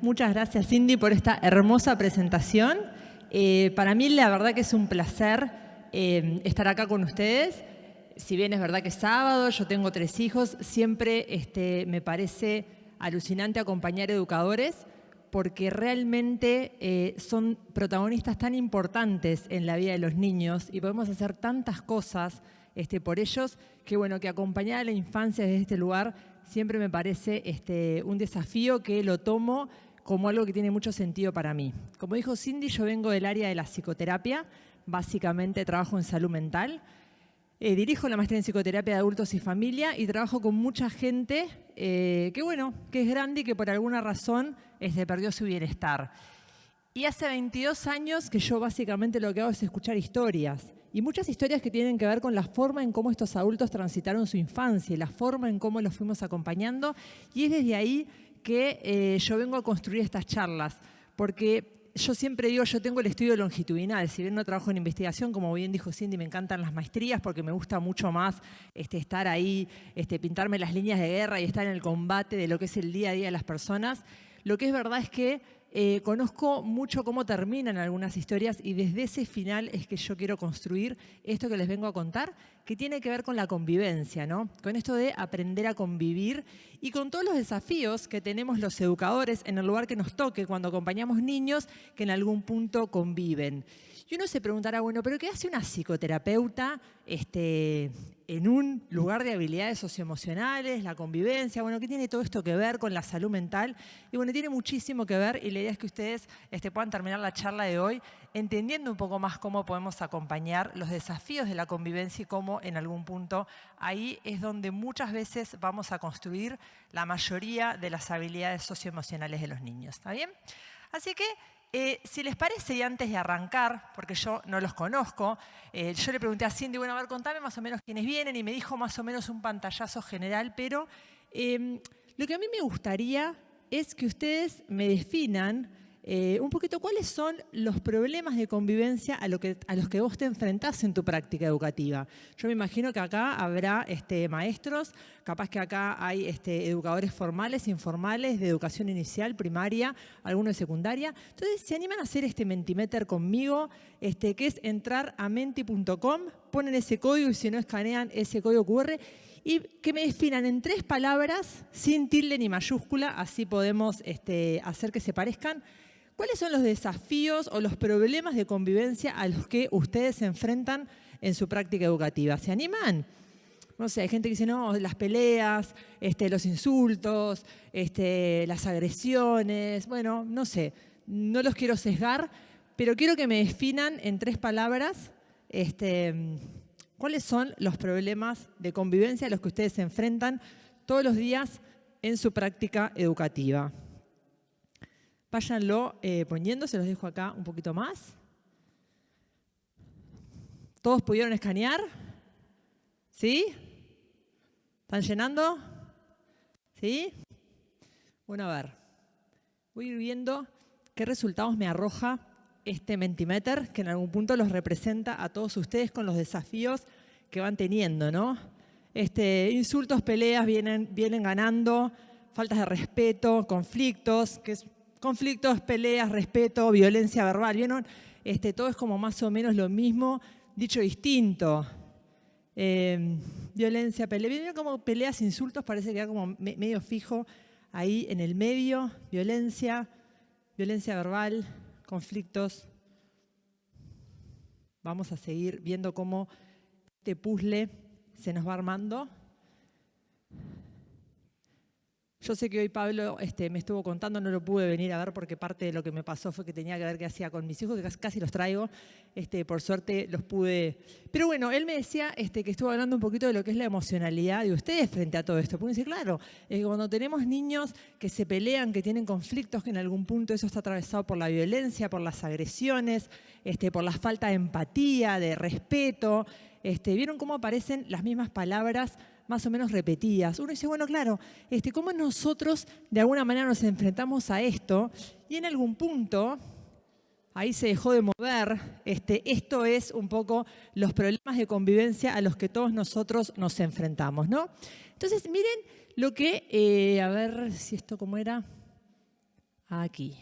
Muchas gracias, Cindy, por esta hermosa presentación. Para mí, la verdad que es un placer estar acá con ustedes. Si bien es verdad que es sábado, yo tengo 3 hijos, siempre me parece alucinante acompañar educadores porque realmente son protagonistas tan importantes en la vida de los niños y podemos hacer tantas cosas por ellos que, bueno, que acompañar a la infancia desde este lugar siempre me parece un desafío que lo tomo como algo que tiene mucho sentido para mí. Como dijo Cindy, yo vengo del área de la psicoterapia, básicamente trabajo en salud mental, dirijo la maestría en psicoterapia de adultos y familia y trabajo con mucha gente que es grande y que por alguna razón perdió su bienestar. Y hace 22 años que yo básicamente lo que hago es escuchar historias. Y muchas historias que tienen que ver con la forma en cómo estos adultos transitaron su infancia y la forma en cómo los fuimos acompañando. Y es desde ahí que yo vengo a construir estas charlas. Porque yo siempre digo, yo tengo el estudio longitudinal. Si bien no trabajo en investigación, como bien dijo Cindy, me encantan las maestrías porque me gusta mucho más estar ahí, pintarme las líneas de guerra y estar en el combate de lo que es el día a día de las personas. Lo que es verdad es que conozco mucho cómo terminan algunas historias y desde ese final es que yo quiero construir esto que les vengo a contar, que tiene que ver con la convivencia, ¿no? Con esto de aprender a convivir y con todos los desafíos que tenemos los educadores en el lugar que nos toque cuando acompañamos niños que en algún punto conviven. Y uno se preguntará, bueno, ¿pero qué hace una psicoterapeuta en un lugar de habilidades socioemocionales, la convivencia? Bueno, ¿qué tiene todo esto que ver con la salud mental? Y bueno, tiene muchísimo que ver y la idea es que ustedes puedan terminar la charla de hoy entendiendo un poco más cómo podemos acompañar los desafíos de la convivencia y cómo en algún punto ahí es donde muchas veces vamos a construir la mayoría de las habilidades socioemocionales de los niños. ¿Está bien? Así que si les parece, y antes de arrancar, porque yo no los conozco, yo le pregunté a Cindy, bueno, a ver, contame más o menos quiénes vienen, y me dijo más o menos un pantallazo general, pero lo que a mí me gustaría es que ustedes me definan un poquito cuáles son los problemas de convivencia a los que vos te enfrentás en tu práctica educativa. Yo me imagino que acá habrá maestros, capaz que acá hay educadores formales, informales, de educación inicial, primaria, algunos de secundaria. Entonces, ¿se animan a hacer Mentimeter conmigo? Que es entrar a menti.com, ponen ese código y si no escanean ese código QR y que me definan en 3 palabras, sin tilde ni mayúscula, así podemos hacer que se parezcan. ¿Cuáles son los desafíos o los problemas de convivencia a los que ustedes se enfrentan en su práctica educativa? ¿Se animan? No sé, hay gente que dice, no, las peleas, los insultos, las agresiones. Bueno, no sé, no los quiero sesgar, pero quiero que me definan en 3 palabras cuáles son los problemas de convivencia a los que ustedes se enfrentan todos los días en su práctica educativa. Váyanlo poniendo, se los dejo acá un poquito más. ¿Todos pudieron escanear? ¿Sí? ¿Están llenando? ¿Sí? Bueno, a ver. Voy a ir viendo qué resultados me arroja Mentimeter, que en algún punto los representa a todos ustedes con los desafíos que van teniendo, ¿no? Insultos, peleas vienen ganando, faltas de respeto, conflictos, conflictos, peleas, respeto, violencia verbal. ¿Vieron? Todo es como más o menos lo mismo, dicho distinto. Violencia, pelea. ¿Vieron como peleas, insultos? Parece que queda como medio fijo ahí en el medio. Violencia verbal, conflictos. Vamos a seguir viendo cómo este puzzle se nos va armando. Yo sé que hoy Pablo me estuvo contando, no lo pude venir a ver porque parte de lo que me pasó fue que tenía que ver qué hacía con mis hijos, que casi los traigo, por suerte los pude. Pero bueno, él me decía que estuvo hablando un poquito de lo que es la emocionalidad de ustedes frente a todo esto. Porque dice, claro, cuando tenemos niños que se pelean, que tienen conflictos, que en algún punto eso está atravesado por la violencia, por las agresiones, por la falta de empatía, de respeto. ¿Vieron cómo aparecen las mismas palabras más o menos repetidas? Uno dice, bueno, claro, ¿cómo nosotros de alguna manera nos enfrentamos a esto? Y en algún punto, ahí se dejó de mover, esto es un poco los problemas de convivencia a los que todos nosotros nos enfrentamos, ¿no? Entonces, miren lo que, a ver si esto cómo era. aquí.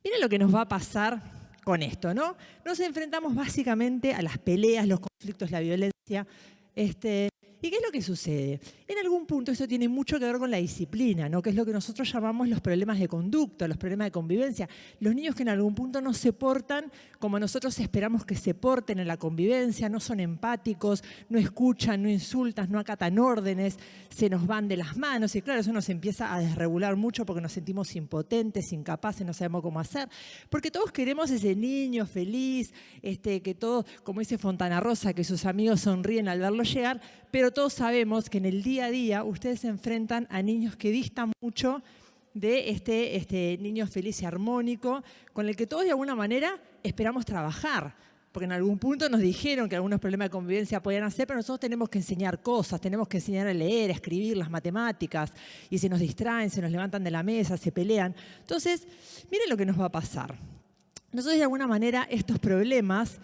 Miren lo que nos va a pasar con esto, ¿no? Nos enfrentamos básicamente a las peleas, los conflictos, la violencia. ¿Y qué es lo que sucede? En algún punto esto tiene mucho que ver con la disciplina, ¿no? Que es lo que nosotros llamamos los problemas de conducta, los problemas de convivencia. Los niños que en algún punto no se portan como nosotros esperamos que se porten en la convivencia, no son empáticos, no escuchan, no insultan, no acatan órdenes, se nos van de las manos y claro, eso nos empieza a desregular mucho porque nos sentimos impotentes, incapaces, no sabemos cómo hacer. Porque todos queremos ese niño feliz, que todo, como dice Fontana Rosa, que sus amigos sonríen al verlo llegar, pero todos sabemos que en el día a día ustedes se enfrentan a niños que distan mucho de este niño feliz y armónico con el que todos de alguna manera esperamos trabajar. Porque en algún punto nos dijeron que algunos problemas de convivencia podían hacer, pero nosotros tenemos que enseñar cosas, tenemos que enseñar a leer, a escribir, las matemáticas, y se nos distraen, se nos levantan de la mesa, se pelean. Entonces, miren lo que nos va a pasar. Nosotros de alguna manera estos problemas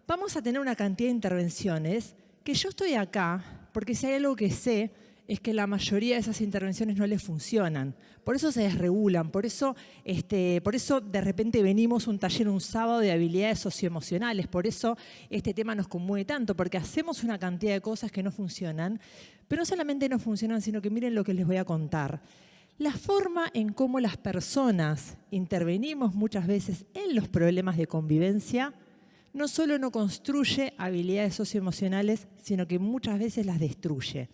vamos a tener una cantidad de intervenciones que yo estoy acá porque si hay algo que sé es que la mayoría de esas intervenciones no les funcionan. Por eso se desregulan, por eso de repente venimos a un taller un sábado de habilidades socioemocionales, por eso este tema nos conmueve tanto, porque hacemos una cantidad de cosas que no funcionan, pero no solamente no funcionan, sino que miren lo que les voy a contar. La forma en cómo las personas intervenimos muchas veces en los problemas de convivencia no solo no construye habilidades socioemocionales, sino que muchas veces las destruye.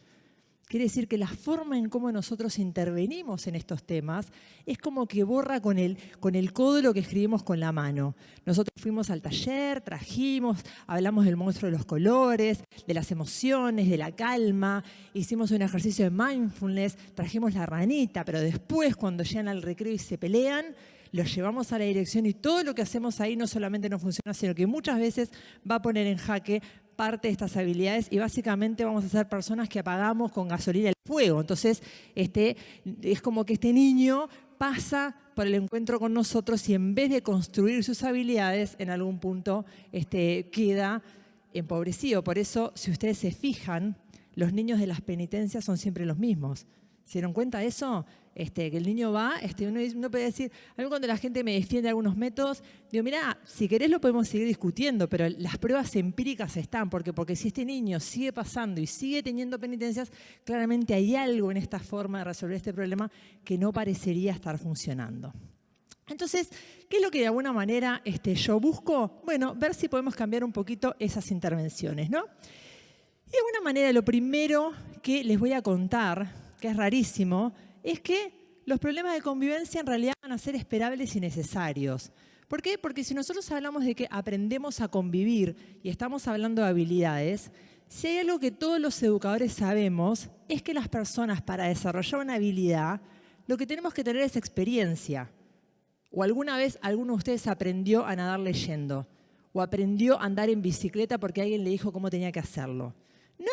Quiere decir que la forma en cómo nosotros intervenimos en estos temas es como que borra con el codo lo que escribimos con la mano. Nosotros fuimos al taller, trajimos, hablamos del monstruo de los colores, de las emociones, de la calma, hicimos un ejercicio de mindfulness, trajimos la ranita, pero después cuando llegan al recreo y se pelean, los llevamos a la dirección y todo lo que hacemos ahí no solamente no funciona, sino que muchas veces va a poner en jaque parte de estas habilidades y básicamente vamos a ser personas que apagamos con gasolina el fuego. Entonces, es como que este niño pasa por el encuentro con nosotros y en vez de construir sus habilidades, en algún punto queda empobrecido. Por eso, si ustedes se fijan, los niños de las penitencias son siempre los mismos. ¿Se dieron cuenta de eso? Que el niño va, uno puede decir, a mí cuando la gente me defiende algunos métodos, digo, mira, si querés lo podemos seguir discutiendo, pero las pruebas empíricas están, porque si este niño sigue pasando y sigue teniendo penitencias, claramente hay algo en esta forma de resolver este problema que no parecería estar funcionando. Entonces, ¿qué es lo que de alguna manera yo busco? Bueno, ver si podemos cambiar un poquito esas intervenciones, ¿no? Y de alguna manera lo primero que les voy a contar, que es rarísimo, es que los problemas de convivencia en realidad van a ser esperables y necesarios. ¿Por qué? Porque si nosotros hablamos de que aprendemos a convivir y estamos hablando de habilidades, si hay algo que todos los educadores sabemos, es que las personas para desarrollar una habilidad, lo que tenemos que tener es experiencia. O alguna vez alguno de ustedes aprendió a nadar leyendo, o aprendió a andar en bicicleta porque alguien le dijo cómo tenía que hacerlo.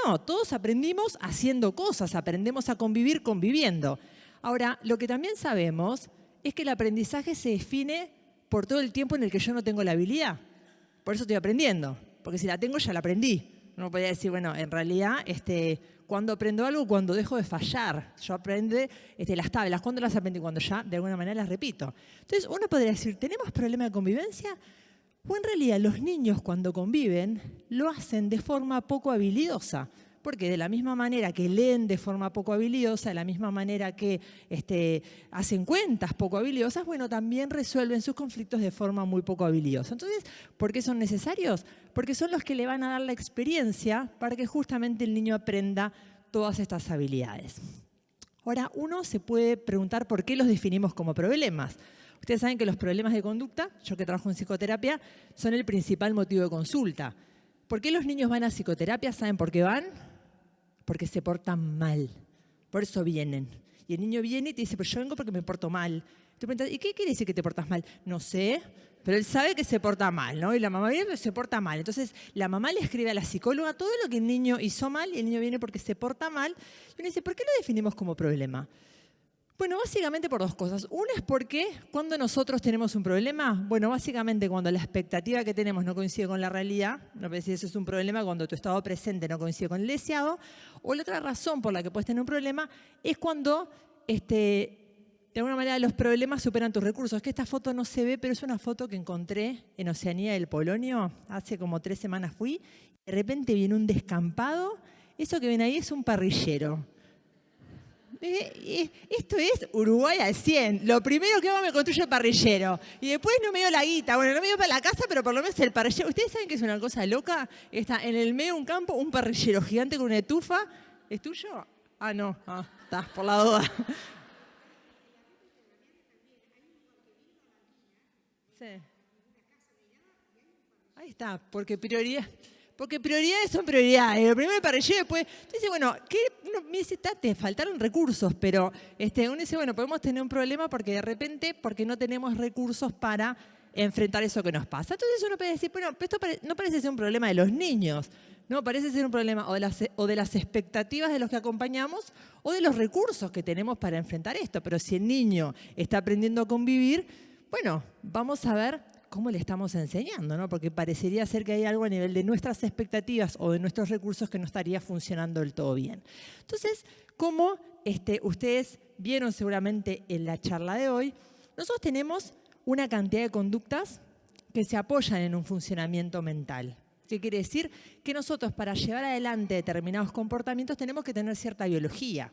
No, todos aprendimos haciendo cosas, aprendemos a convivir conviviendo. Ahora, lo que también sabemos es que el aprendizaje se define por todo el tiempo en el que yo no tengo la habilidad. Por eso estoy aprendiendo, porque si la tengo ya la aprendí. Uno podría decir, bueno, en realidad, cuando aprendo algo, cuando dejo de fallar. Yo aprendo las tablas, ¿cuándo las aprendí? Cuando ya de alguna manera las repito. Entonces, uno podría decir, ¿tenemos problema de convivencia? O en realidad los niños cuando conviven lo hacen de forma poco habilidosa, porque de la misma manera que leen de forma poco habilidosa, de la misma manera que hacen cuentas poco habilidosas, bueno, también resuelven sus conflictos de forma muy poco habilidosa. Entonces, ¿por qué son necesarios? Porque son los que le van a dar la experiencia para que justamente el niño aprenda todas estas habilidades. Ahora, uno se puede preguntar por qué los definimos como problemas. Ustedes saben que los problemas de conducta, yo que trabajo en psicoterapia, son el principal motivo de consulta. ¿Por qué los niños van a psicoterapia? ¿Saben por qué van? Porque se portan mal. Por eso vienen. Y el niño viene y te dice, pero yo vengo porque me porto mal. Te preguntas, ¿y qué quiere decir que te portas mal? No sé, pero él sabe que se porta mal, ¿no? Y la mamá viene y se porta mal. Entonces, la mamá le escribe a la psicóloga todo lo que el niño hizo mal y el niño viene porque se porta mal. Y uno dice, ¿por qué lo definimos como problema? Bueno, básicamente por dos cosas. Una es porque cuando nosotros tenemos un problema, bueno, básicamente cuando la expectativa que tenemos no coincide con la realidad, no puedes decir eso es un problema cuando tu estado presente no coincide con el deseado, o la otra razón por la que puedes tener un problema es cuando de alguna manera los problemas superan tus recursos. Que esta foto no se ve, pero es una foto que encontré en Oceanía del Polonio. Hace como 3 semanas fui. De repente viene un descampado. Eso que ven ahí es un parrillero. Esto es Uruguay al 100. Lo primero que hago me construye el parrillero. Y después no me dio la guita. Bueno, no me dio para la casa, pero por lo menos el parrillero. ¿Ustedes saben que es una cosa loca? Está en el medio de un campo un parrillero gigante con una estufa. ¿Es tuyo? Ah, no. Ah, está, por la duda. Sí. Ahí está, porque prioridades son prioridades. Lo primero el parrillero, después. Entonces, bueno, ¿qué? Uno me dice, te faltaron recursos, pero uno dice, bueno, podemos tener un problema porque de repente, porque no tenemos recursos para enfrentar eso que nos pasa. Entonces uno puede decir, bueno, esto no parece ser un problema de los niños, no, parece ser un problema o de las expectativas de los que acompañamos o de los recursos que tenemos para enfrentar esto. Pero si el niño está aprendiendo a convivir, bueno, vamos a ver cómo le estamos enseñando, ¿no? Porque parecería ser que hay algo a nivel de nuestras expectativas o de nuestros recursos que no estaría funcionando del todo bien. Entonces, como ustedes vieron seguramente en la charla de hoy, nosotros tenemos una cantidad de conductas que se apoyan en un funcionamiento mental. ¿Qué quiere decir? Que nosotros para llevar adelante determinados comportamientos tenemos que tener cierta biología,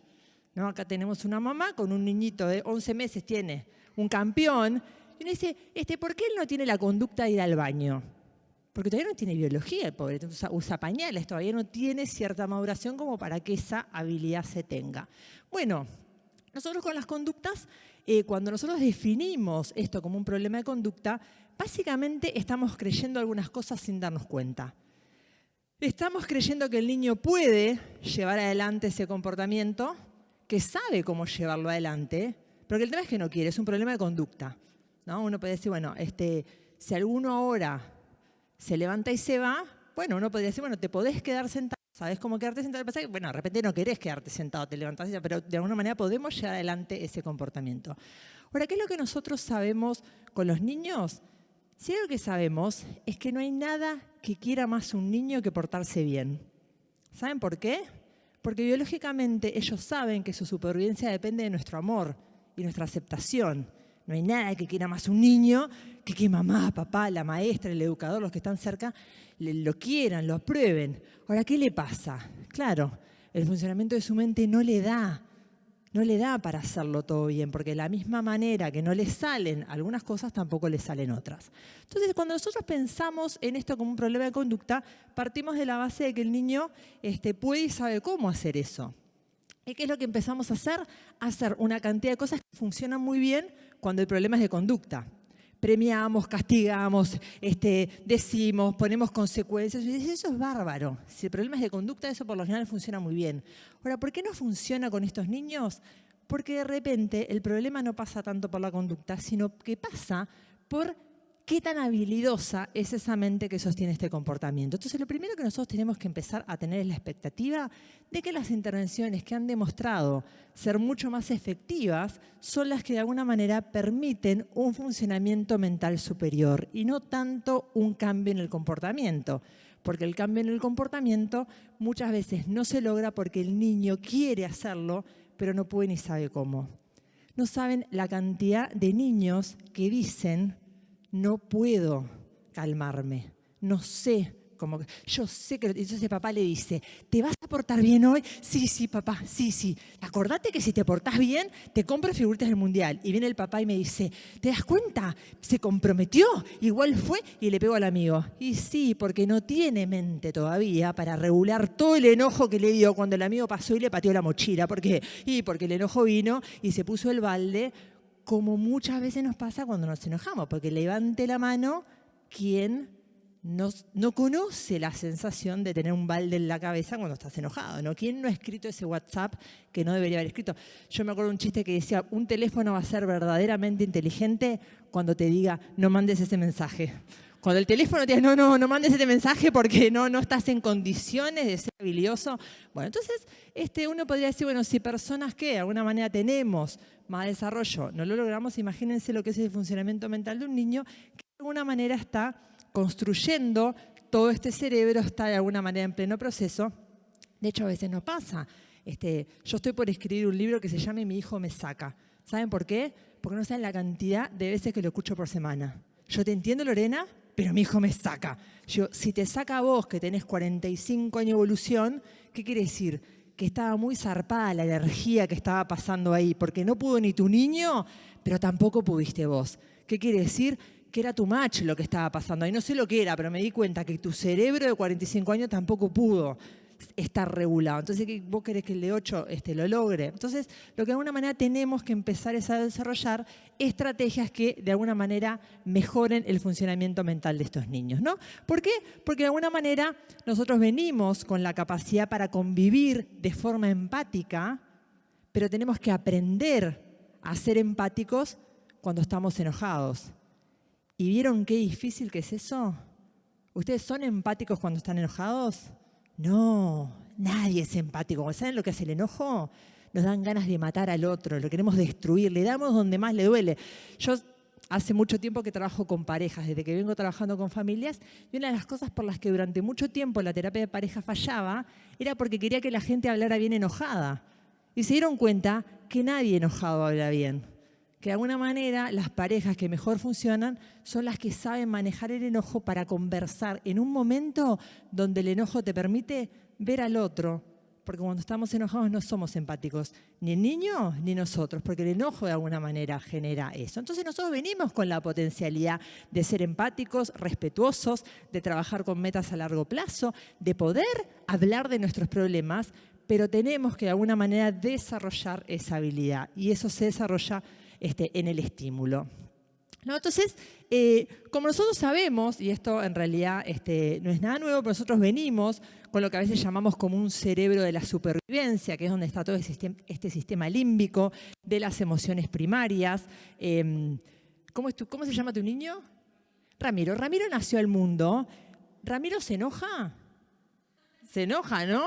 ¿no? Acá tenemos una mamá con un niñito de 11 meses, tiene un campeón, y uno dice, ¿por qué él no tiene la conducta de ir al baño? Porque todavía no tiene biología, el pobre, usa pañales, todavía no tiene cierta maduración como para que esa habilidad se tenga. Bueno, nosotros con las conductas, cuando nosotros definimos esto como un problema de conducta, básicamente estamos creyendo algunas cosas sin darnos cuenta. Estamos creyendo que el niño puede llevar adelante ese comportamiento, que sabe cómo llevarlo adelante, pero que el tema es que no quiere, es un problema de conducta, ¿no? Uno puede decir, bueno, si alguno ahora se levanta y se va, bueno, uno podría decir, bueno, te podés quedar sentado, ¿sabés cómo quedarte sentado? Bueno, de repente no querés quedarte sentado, te levantás, pero de alguna manera podemos llevar adelante ese comportamiento. Ahora, ¿qué es lo que nosotros sabemos con los niños? Si algo que sabemos es que no hay nada que quiera más un niño que portarse bien. ¿Saben por qué? Porque biológicamente ellos saben que su supervivencia depende de nuestro amor y nuestra aceptación. No hay nada que quiera más un niño que mamá, papá, la maestra, el educador, los que están cerca, lo quieran, lo aprueben. Ahora, ¿qué le pasa? Claro, el funcionamiento de su mente no le da para hacerlo todo bien, porque de la misma manera que no le salen algunas cosas, tampoco le salen otras. Entonces, cuando nosotros pensamos en esto como un problema de conducta, partimos de la base de que el niño puede y sabe cómo hacer eso. ¿Y qué es lo que empezamos a hacer? Hacer una cantidad de cosas que funcionan muy bien cuando el problema es de conducta. Premiamos, castigamos, decimos, ponemos consecuencias. Y eso es bárbaro. Si el problema es de conducta, eso por lo general funciona muy bien. Ahora, ¿por qué no funciona con estos niños? Porque de repente el problema no pasa tanto por la conducta, sino que pasa por qué tan habilidosa es esa mente que sostiene este comportamiento. Entonces, lo primero que nosotros tenemos que empezar a tener es la expectativa de que las intervenciones que han demostrado ser mucho más efectivas son las que de alguna manera permiten un funcionamiento mental superior y no tanto un cambio en el comportamiento. Porque el cambio en el comportamiento muchas veces no se logra porque el niño quiere hacerlo, pero no puede ni sabe cómo. No saben la cantidad de niños que dicen: no puedo calmarme, no sé cómo. Yo sé que. Entonces papá le dice: ¿te vas a portar bien hoy? Sí, papá, sí. Acordate que si te portás bien, te compro figuritas del mundial. Y viene el papá y me dice: ¿te das cuenta? Se comprometió, igual fue, y le pegó al amigo. Y sí, porque no tiene mente todavía para regular todo el enojo que le dio cuando el amigo pasó y le pateó la mochila. ¿Por qué? Y porque el enojo vino y se puso el balde, como muchas veces nos pasa cuando nos enojamos, porque levante la mano quien no conoce la sensación de tener un balde en la cabeza cuando estás enojado, ¿no? ¿Quién no ha escrito ese WhatsApp que no debería haber escrito? Yo me acuerdo de un chiste que decía: un teléfono va a ser verdaderamente inteligente cuando te diga: no mandes ese mensaje. Cuando el teléfono te diga: no mandes ese mensaje porque no estás en condiciones de ser habilidoso. Bueno, entonces uno podría decir, bueno, si personas que de alguna manera tenemos más desarrollo no lo logramos, imagínense lo que es el funcionamiento mental de un niño que de alguna manera está construyendo todo este cerebro, está de alguna manera en pleno proceso. De hecho, a veces nos pasa. Yo estoy por escribir un libro que se llama Mi hijo me saca. ¿Saben por qué? Porque no saben la cantidad de veces que lo escucho por semana. Yo te entiendo, Lorena, pero mi hijo me saca. Yo, si te saca a vos, que tenés 45 años de evolución, ¿qué quiere decir? Que estaba muy zarpada la energía que estaba pasando ahí, porque no pudo ni tu niño, pero tampoco pudiste vos. ¿Qué quiere decir? Que era tu match lo que estaba pasando ahí. No sé lo que era, pero me di cuenta que tu cerebro de 45 años tampoco pudo estar regulado. Entonces, vos querés que el de 8 lo logre. Entonces, lo que de alguna manera tenemos que empezar es a desarrollar estrategias que de alguna manera mejoren el funcionamiento mental de estos niños, ¿no? ¿Por qué? Porque de alguna manera nosotros venimos con la capacidad para convivir de forma empática, pero tenemos que aprender a ser empáticos cuando estamos enojados. ¿Y vieron qué difícil que es eso? ¿Ustedes son empáticos cuando están enojados? No, nadie es empático. ¿Saben lo que hace el enojo? Nos dan ganas de matar al otro, lo queremos destruir, le damos donde más le duele. Yo hace mucho tiempo que trabajo con parejas, desde que vengo trabajando con familias, y una de las cosas por las que durante mucho tiempo la terapia de pareja fallaba era porque quería que la gente hablara bien enojada. Y se dieron cuenta que nadie enojado habla bien. Que de alguna manera las parejas que mejor funcionan son las que saben manejar el enojo para conversar en un momento donde el enojo te permite ver al otro. Porque cuando estamos enojados no somos empáticos, ni el niño ni nosotros, porque el enojo de alguna manera genera eso. Entonces nosotros venimos con la potencialidad de ser empáticos, respetuosos, de trabajar con metas a largo plazo, de poder hablar de nuestros problemas, pero tenemos que de alguna manera desarrollar esa habilidad. Y eso se desarrolla en el estímulo. ¿No? Entonces, como nosotros sabemos, y esto en realidad no es nada nuevo, pero nosotros venimos con lo que a veces llamamos como un cerebro de la supervivencia, que es donde está todo este sistema límbico de las emociones primarias. ¿Cómo se llama tu niño? Ramiro. Ramiro nació al mundo. ¿Ramiro se enoja? Se enoja, ¿no?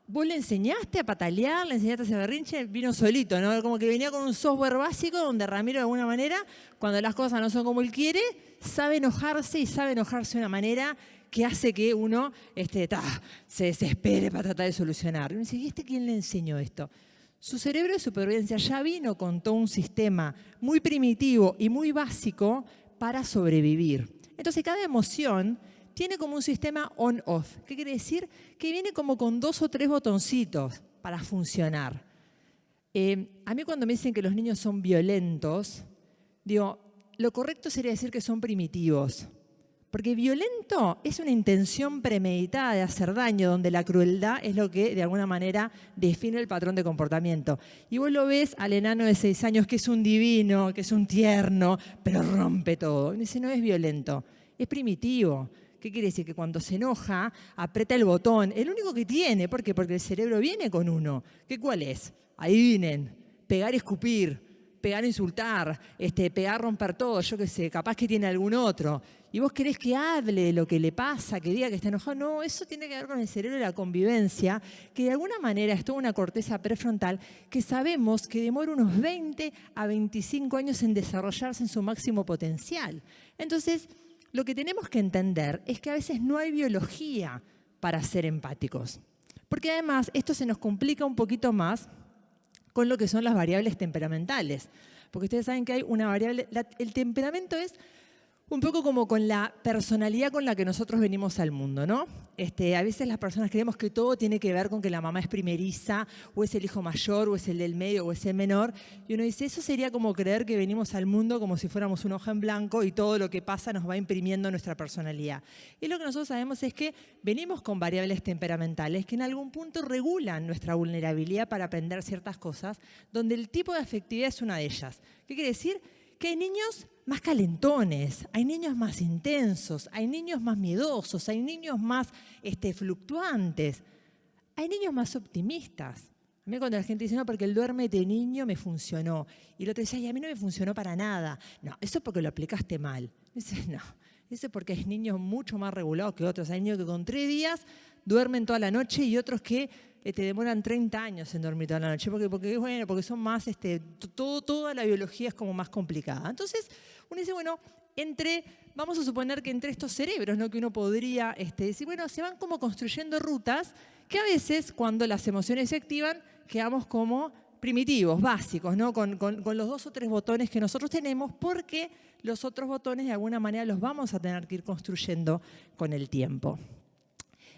¿Vos le enseñaste a patalear, le enseñaste a hacer berrinche? Vino solito, ¿no? Como que venía con un software básico donde Ramiro de alguna manera, cuando las cosas no son como él quiere, sabe enojarse y sabe enojarse de una manera que hace que uno se desespere para tratar de solucionar. Y uno dice, ¿y quién le enseñó esto? Su cerebro de supervivencia ya vino con todo un sistema muy primitivo y muy básico para sobrevivir. Entonces cada emoción tiene como un sistema on-off. ¿Qué quiere decir? Que viene como con 2 o 3 botoncitos para funcionar. A mí cuando me dicen que los niños son violentos, digo, lo correcto sería decir que son primitivos. Porque violento es una intención premeditada de hacer daño, donde la crueldad es lo que de alguna manera define el patrón de comportamiento. Y vos lo ves al enano de 6 años que es un divino, que es un tierno, pero rompe todo. Y dice, no es violento, es primitivo. ¿Qué quiere decir? Que cuando se enoja, aprieta el botón. El único que tiene. ¿Por qué? Porque el cerebro viene con uno. ¿Cuál es? Adivinen. Pegar y escupir. Pegar e insultar. Pegar, romper todo. Yo qué sé. Capaz que tiene algún otro. Y vos querés que hable de lo que le pasa, que diga que está enojado. No, eso tiene que ver con el cerebro de la convivencia, que de alguna manera es toda una corteza prefrontal que sabemos que demora unos 20 a 25 años en desarrollarse en su máximo potencial. Entonces, lo que tenemos que entender es que a veces no hay biología para ser empáticos. Porque además esto se nos complica un poquito más con lo que son las variables temperamentales. Porque ustedes saben que hay una variable, el temperamento es un poco como con la personalidad con la que nosotros venimos al mundo, ¿no? A veces las personas creemos que todo tiene que ver con que la mamá es primeriza, o es el hijo mayor, o es el del medio, o es el menor. Y uno dice, eso sería como creer que venimos al mundo como si fuéramos una hoja en blanco y todo lo que pasa nos va imprimiendo nuestra personalidad. Y lo que nosotros sabemos es que venimos con variables temperamentales que en algún punto regulan nuestra vulnerabilidad para aprender ciertas cosas, donde el tipo de afectividad es una de ellas. ¿Qué quiere decir? Que hay niños más calentones, hay niños más intensos, hay niños más miedosos, hay niños más fluctuantes, hay niños más optimistas. A mí cuando la gente dice, no, porque el duerme de niño me funcionó, y el otro dice, ay, a mí no me funcionó para nada. No, eso es porque lo aplicaste mal. Dice, no, eso es porque hay niños mucho más regulados que otros. Hay niños que con 3 días duermen toda la noche y otros que te demoran 30 años en dormir toda la noche, porque son más, toda la biología es como más complicada. Entonces, uno dice, bueno, vamos a suponer que entre estos cerebros, ¿no? Que uno podría decir, bueno, se van como construyendo rutas que a veces, cuando las emociones se activan, quedamos como primitivos, básicos, ¿no? Con los 2 o 3 botones que nosotros tenemos, porque los otros botones de alguna manera los vamos a tener que ir construyendo con el tiempo.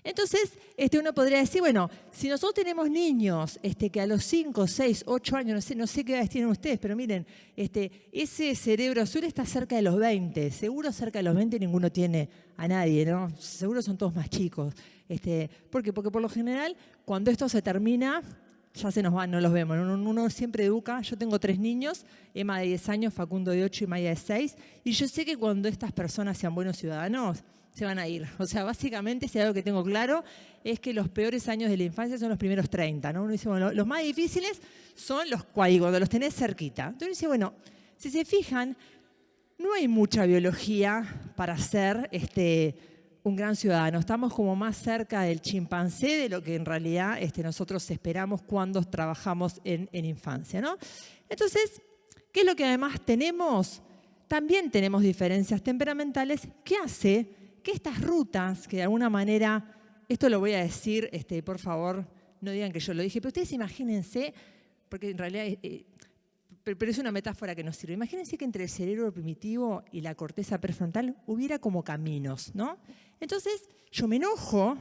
Entonces, uno podría decir, bueno, si nosotros tenemos niños que a los 5, 6, 8 años, no sé qué edades tienen ustedes, pero miren, ese cerebro azul está cerca de los 20. Seguro cerca de los 20 ninguno tiene a nadie, ¿no? Seguro son todos más chicos. ¿Por qué? Porque por lo general, cuando esto se termina, ya se nos van, no los vemos. Uno siempre educa. Yo tengo 3 niños, Emma de 10 años, Facundo de 8 y Maya de 6. Y yo sé que cuando estas personas sean buenos ciudadanos, se van a ir. O sea, básicamente, si hay algo que tengo claro, es que los peores años de la infancia son los primeros 30, ¿no? Uno dice, bueno, los más difíciles son los cuando los tenés cerquita. Entonces dice, bueno, si se fijan, no hay mucha biología para ser un gran ciudadano. Estamos como más cerca del chimpancé de lo que en realidad nosotros esperamos cuando trabajamos en infancia, ¿no? Entonces, ¿qué es lo que además tenemos? También tenemos diferencias temperamentales que hace que estas rutas, que de alguna manera, esto lo voy a decir, por favor, no digan que yo lo dije, pero ustedes imagínense, porque en realidad, pero es una metáfora que nos sirve, imagínense que entre el cerebro primitivo y la corteza prefrontal hubiera como caminos, ¿no? Entonces, yo me enojo,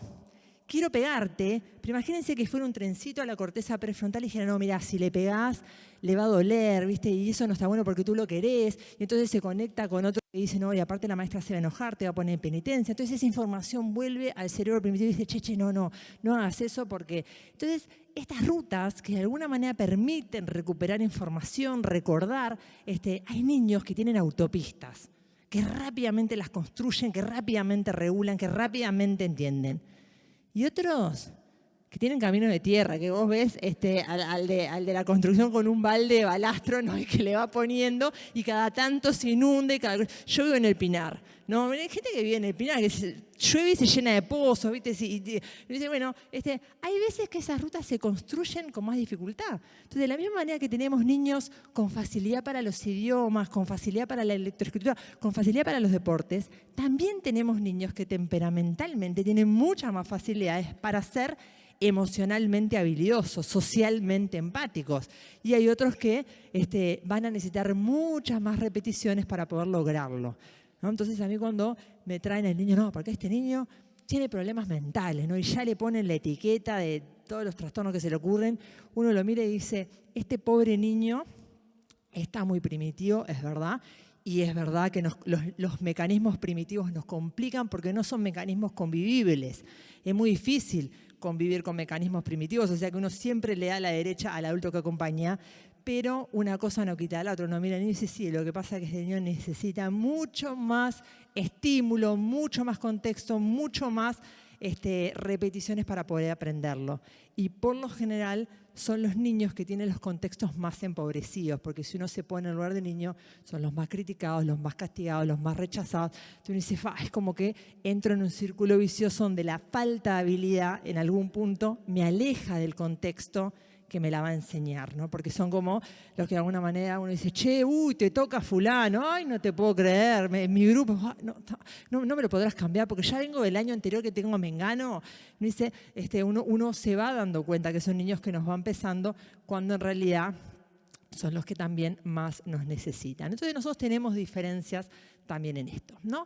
quiero pegarte, pero imagínense que fuera un trencito a la corteza prefrontal y dijera, no, mira, si le pegás, le va a doler, ¿viste? Y eso no está bueno porque tú lo querés. Y entonces se conecta con otro que dice, no, y aparte la maestra se va a enojar, te va a poner en penitencia. Entonces esa información vuelve al cerebro primitivo y dice, che, no hagas eso porque... Entonces, estas rutas que de alguna manera permiten recuperar información, recordar, hay niños que tienen autopistas, que rápidamente las construyen, que rápidamente regulan, que rápidamente entienden. Y otros que tienen caminos de tierra, que vos ves al de la construcción con un balde de balastro, ¿no? Y que le va poniendo y cada tanto se inunde. Yo vivo en el Pinar, ¿no? Hay gente que vive en el Pinar, que llueve y se llena de pozos, ¿viste? Y dice, bueno, hay veces que esas rutas se construyen con más dificultad. Entonces, de la misma manera que tenemos niños con facilidad para los idiomas, con facilidad para la lectoescritura, con facilidad para los deportes, también tenemos niños que temperamentalmente tienen muchas más facilidades para ser emocionalmente habilidosos, socialmente empáticos. Y hay otros que van a necesitar muchas más repeticiones para poder lograrlo, ¿no? Entonces a mí cuando me traen al niño, no, porque este niño tiene problemas mentales, ¿no? Y ya le ponen la etiqueta de todos los trastornos que se le ocurren, uno lo mira y dice, este pobre niño está muy primitivo, es verdad, y es verdad que los mecanismos primitivos nos complican porque no son mecanismos convivibles. Es muy difícil convivir con mecanismos primitivos, o sea que uno siempre le da la derecha al adulto que acompaña, pero una cosa no quita a la otra. Uno mira y dice, sí, lo que pasa es que este niño necesita mucho más estímulo, mucho más contexto, mucho más repeticiones para poder aprenderlo. Y por lo general son los niños que tienen los contextos más empobrecidos, porque si uno se pone en el lugar del niño, son los más criticados, los más castigados, los más rechazados. Entonces uno dice, es como que entro en un círculo vicioso donde la falta de habilidad en algún punto me aleja del contexto que me la va a enseñar, ¿no? Porque son como los que de alguna manera uno dice, che, te toca fulano, ay, no te puedo creer, en mi grupo, no me lo podrás cambiar porque ya vengo del año anterior que tengo a Mengano. Dice, uno se va dando cuenta que son niños que nos van pesando cuando en realidad son los que también más nos necesitan. Entonces nosotros tenemos diferencias también en esto, ¿no?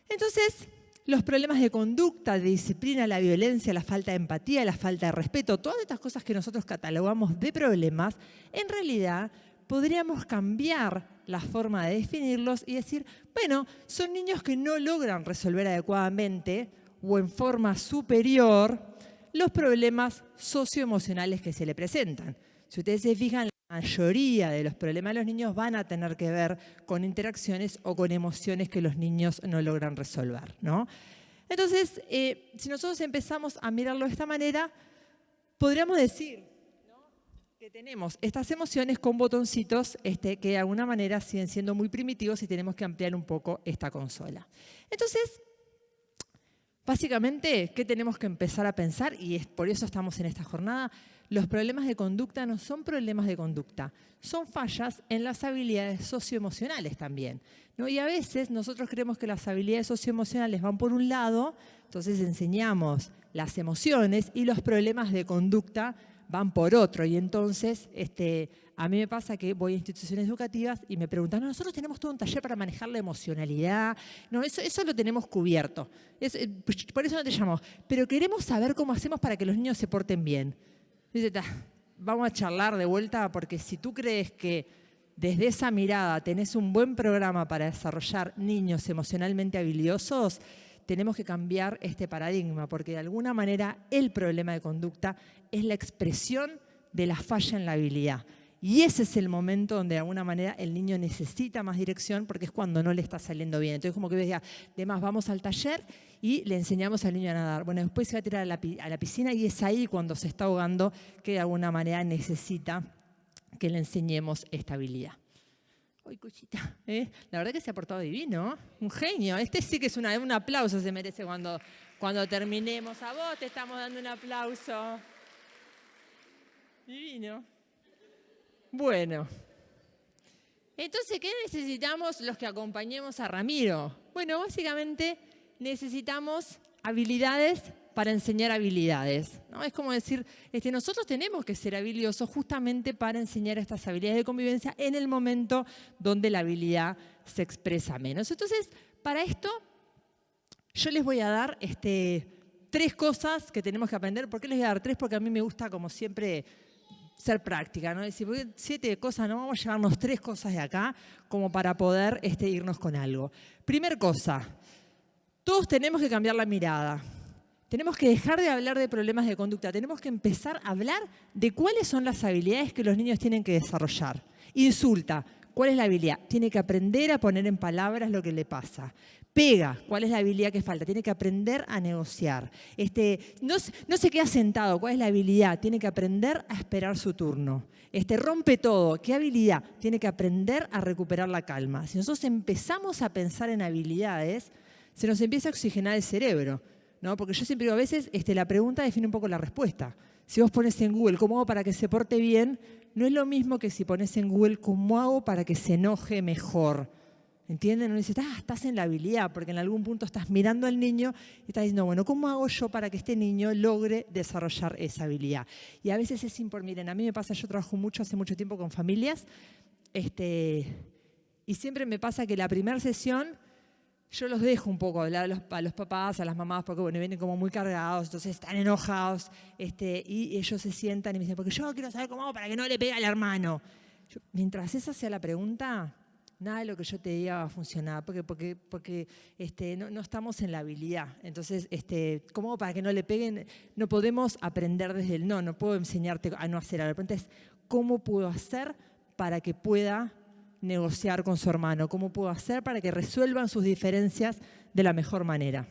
Entonces, los problemas de conducta, de disciplina, la violencia, la falta de empatía, la falta de respeto, todas estas cosas que nosotros catalogamos de problemas, en realidad podríamos cambiar la forma de definirlos y decir, bueno, son niños que no logran resolver adecuadamente o en forma superior los problemas socioemocionales que se le presentan. Si ustedes se fijan, la mayoría de los problemas de los niños van a tener que ver con interacciones o con emociones que los niños no logran resolver, ¿no? Entonces, si nosotros empezamos a mirarlo de esta manera, podríamos decir, ¿no?, que tenemos estas emociones con botoncitos que de alguna manera siguen siendo muy primitivos y tenemos que ampliar un poco esta consola. Entonces, básicamente, ¿qué tenemos que empezar a pensar? Y por eso estamos en esta jornada. Los problemas de conducta no son problemas de conducta, son fallas en las habilidades socioemocionales también, ¿no? Y a veces nosotros creemos que las habilidades socioemocionales van por un lado, entonces enseñamos las emociones y los problemas de conducta van por otro. Y entonces a mí me pasa que voy a instituciones educativas y me preguntan, no, nosotros tenemos todo un taller para manejar la emocionalidad. No, eso lo tenemos cubierto. Por eso no te llamamos. Pero queremos saber cómo hacemos para que los niños se porten bien. Dice, vamos a charlar de vuelta, porque si tú crees que desde esa mirada tenés un buen programa para desarrollar niños emocionalmente habilidosos, tenemos que cambiar este paradigma, porque de alguna manera el problema de conducta es la expresión de la falla en la habilidad. Y ese es el momento donde de alguna manera el niño necesita más dirección, porque es cuando no le está saliendo bien. Entonces como que ves, además vamos al taller y le enseñamos al niño a nadar. Bueno, después se va a tirar a la piscina y es ahí cuando se está ahogando que de alguna manera necesita que le enseñemos esta habilidad. ¡Ay, Cuchita! La verdad que se ha portado divino, un genio. Sí que es un aplauso se merece cuando terminemos. A vos te estamos dando un aplauso. Divino. Bueno, entonces, ¿qué necesitamos los que acompañemos a Ramiro? Bueno, básicamente necesitamos habilidades para enseñar habilidades, ¿no? Es como decir, nosotros tenemos que ser habilidosos justamente para enseñar estas habilidades de convivencia en el momento donde la habilidad se expresa menos. Entonces, para esto, yo les voy a dar 3 cosas que tenemos que aprender. ¿Por qué les voy a dar 3? Porque a mí me gusta, como siempre, ser práctica, ¿no? Decir, 7 cosas, no vamos a llevarnos 3 cosas de acá como para poder irnos con algo. Primer cosa, todos tenemos que cambiar la mirada. Tenemos que dejar de hablar de problemas de conducta. Tenemos que empezar a hablar de cuáles son las habilidades que los niños tienen que desarrollar. Insulta, ¿cuál es la habilidad? Tiene que aprender a poner en palabras lo que le pasa. Pega, ¿cuál es la habilidad que falta? Tiene que aprender a negociar. No se queda sentado, ¿cuál es la habilidad? Tiene que aprender a esperar su turno. Rompe todo, ¿qué habilidad? Tiene que aprender a recuperar la calma. Si nosotros empezamos a pensar en habilidades, se nos empieza a oxigenar el cerebro, ¿no? Porque yo siempre digo, a veces la pregunta define un poco la respuesta. Si vos pones en Google cómo hago para que se porte bien, no es lo mismo que si pones en Google cómo hago para que se enoje mejor. ¿Entienden? Uno dice, estás en la habilidad, porque en algún punto estás mirando al niño y estás diciendo, bueno, ¿cómo hago yo para que este niño logre desarrollar esa habilidad? Y a veces es importante. Miren, a mí me pasa, yo trabajo hace mucho tiempo con familias, y siempre me pasa que la primera sesión yo los dejo un poco hablar a los papás, a las mamás, porque bueno, vienen como muy cargados, entonces están enojados, y ellos se sientan y me dicen, porque yo quiero saber cómo hago para que no le pegue al hermano. Mientras esa sea la pregunta, nada de lo que yo te diga va a funcionar, porque no estamos en la habilidad. Entonces, ¿cómo hago para que no le peguen? No podemos aprender desde el no puedo enseñarte a no hacer algo. La pregunta es, ¿cómo puedo hacer para que pueda negociar con su hermano? ¿Cómo puedo hacer para que resuelvan sus diferencias de la mejor manera?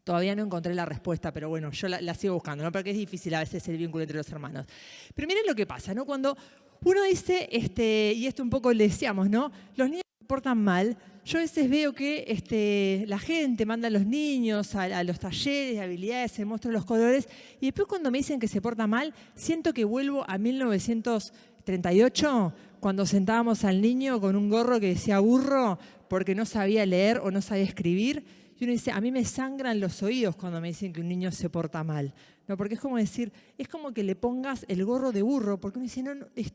Todavía no encontré la respuesta, pero bueno, yo la sigo buscando, ¿no? Porque es difícil a veces el vínculo entre los hermanos. Pero miren lo que pasa, ¿no? Cuando uno dice, y esto un poco le decíamos, ¿no? Los niños se portan mal. Yo a veces veo que la gente manda a los niños a los talleres de habilidades, se muestran los colores, y después cuando me dicen que se porta mal, siento que vuelvo a 1938, cuando sentábamos al niño con un gorro que decía burro porque no sabía leer o no sabía escribir. Y uno dice, a mí me sangran los oídos cuando me dicen que un niño se porta mal. No, porque es como decir, es como que le pongas el gorro de burro, porque uno dice, no es